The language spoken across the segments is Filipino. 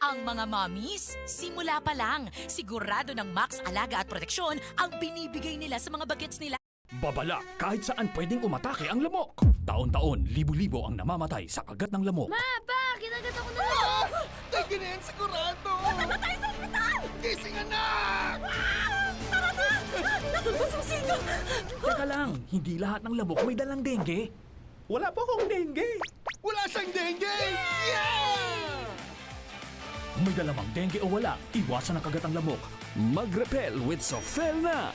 Ang mga mommies, simula pa lang, sigurado ng max alaga at proteksyon ang binibigay nila sa mga bagets nila. Babala, kahit saan pwedeng umatake ang lamok. Taon-taon, libo-libo ang namamatay sa kagat ng lamok. Ma, pa! Kinagat ako na lamok! Tigil na yan, sigurado! Namatay sa ospital! Gising, anak! Tara na! Nasaan ba susiga? Teka lang, hindi lahat ng lamok may dalang dengue. Wala po akong dengue! Wala siyang dengue! Yeah! May dalamang dengue o wala, iwasan ang kagat ng lamok. Mag-repel with Sofel na!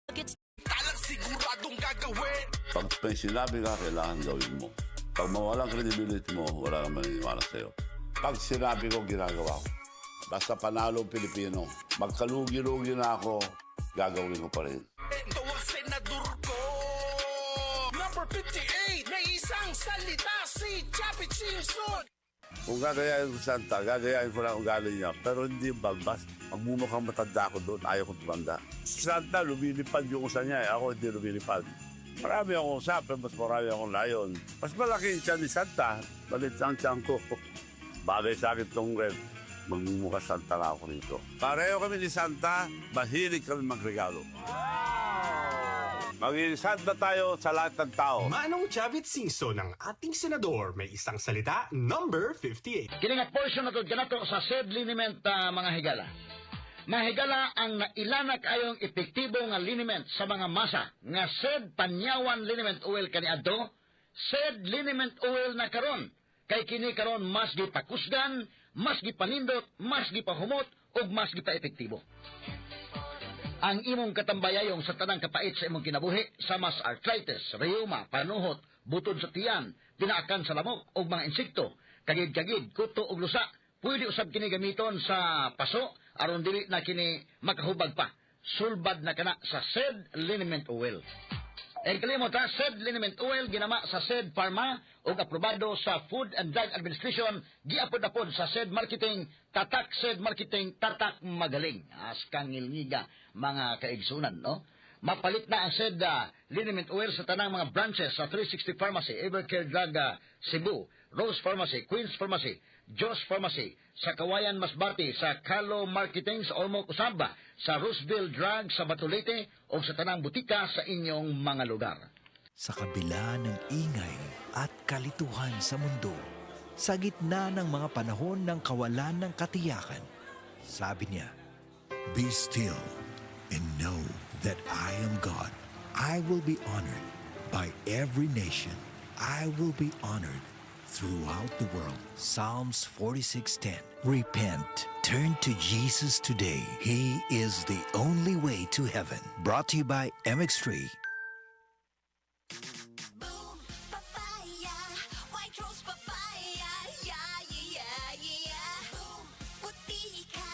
Bagets Talang siguradong gagawin! Pag may sinabi ka, kailangan gawin mo. Pag mawalang credibility mo, wala kang maniniwala sa'yo. Pag sinabi ko, ginagawa ko. Basta panalo ang Pilipino, magkalugi-lugi na ako, gagawin ko pa rin. Ito ang senador ko! Number 58, may isang salita si Chappie Simpson! Kung gagayain ko Santa, gagayain ko lang ugali niya. Pero hindi yung balbas. Magmumukhang matanda ko doon, ayaw ko tumanda. Si Santa, lumilipad yung usa niya. Ako hindi lumilipad. Marami akong usapin, mas marami akong layon. Mas malaki yung tiyan ni Santa. Balit ang tiyan ko. Bagay sa akin itong red. Magmumukha Santa na ako rito. Pareho kami ni Santa, mahilig kami magregalo. Maging Santa tayo sa lahat ng tao. Manong Chavit Singson ng ating senador may isang salita, number 58. Kini nga portion na to kanato sa said liniment mga higala. Mahigala ang nailanak ayong epektibo nga liniment sa mga masa nga said panyawan liniment oil kaniadto, said liniment oil na karon kay kini karon mas gipakusgan, mas gipanindot, mas gipahumot ug mas gipaepektibo. Ang imong katambayayong sa tanang kapait sa imong kinabuhi sa mas arthritis, rheuma, panuhot, butod sa tiyan, pinaakan sa lamok ug mga insekto, kagid-kagid, kuto ug lusa, pwede usab kini gamiton sa paso aron dili na kini makahubag pa. Sulbad na kana sa said liniment oil. Ang kalimot ha, said liniment oil ginama sa said pharma ug aprobado sa Food and Drug Administration, giapod-apod sa said marketing, tatak said marketing, tatak magaling. Askang ngilngiga mga kaigsunan, no? Mapalit na ang said liniment oil sa tanang mga branches sa 360 Pharmacy, Evercare Drug Cebu, Rose Pharmacy, Queen's Pharmacy, Joss Pharmacy, sa Kawayan Masbate, sa Kalo Marketing sa Ormoc Usaba, sa Roseville Drug sa Batulete o sa tanang butika sa inyong mga lugar. Sa kabila ng ingay at kalituhan sa mundo, sa gitna ng mga panahon ng kawalan ng katiyakan, sabi niya, "Be still and know that I am God. I will be honored by every nation. I will be honored throughout the world." Psalms 46:10. Repent. Turn to Jesus today. He is the only way to heaven. Brought to you by MX3. Boom! Papaya! White rose papaya! Yeah, yeah, yeah, yeah! Boom! Puti ka!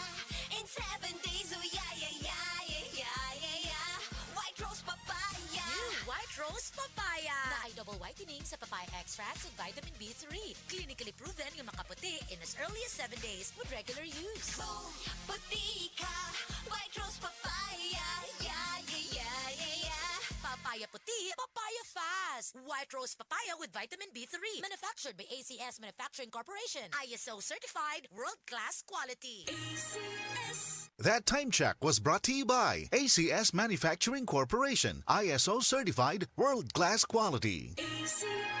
In 7 days, oh yeah, yeah, yeah, yeah, yeah, yeah, yeah! White rose papaya! New White Rose Papaya na ay double whitening sa papaya extracts and vitamin B3. Clinically proven yung makaputi in as early as 7 days with regular use. Boom! Puti ka! White rose papaya! Yeah, yeah, yeah, yeah, yeah! Papaya puti, papaya fast. White Rose Papaya with vitamin B3. Manufactured by ACS Manufacturing Corporation. ISO certified, world-class quality. ACS. That time check was brought to you by ACS Manufacturing Corporation, ISO certified, world-class quality. ACS.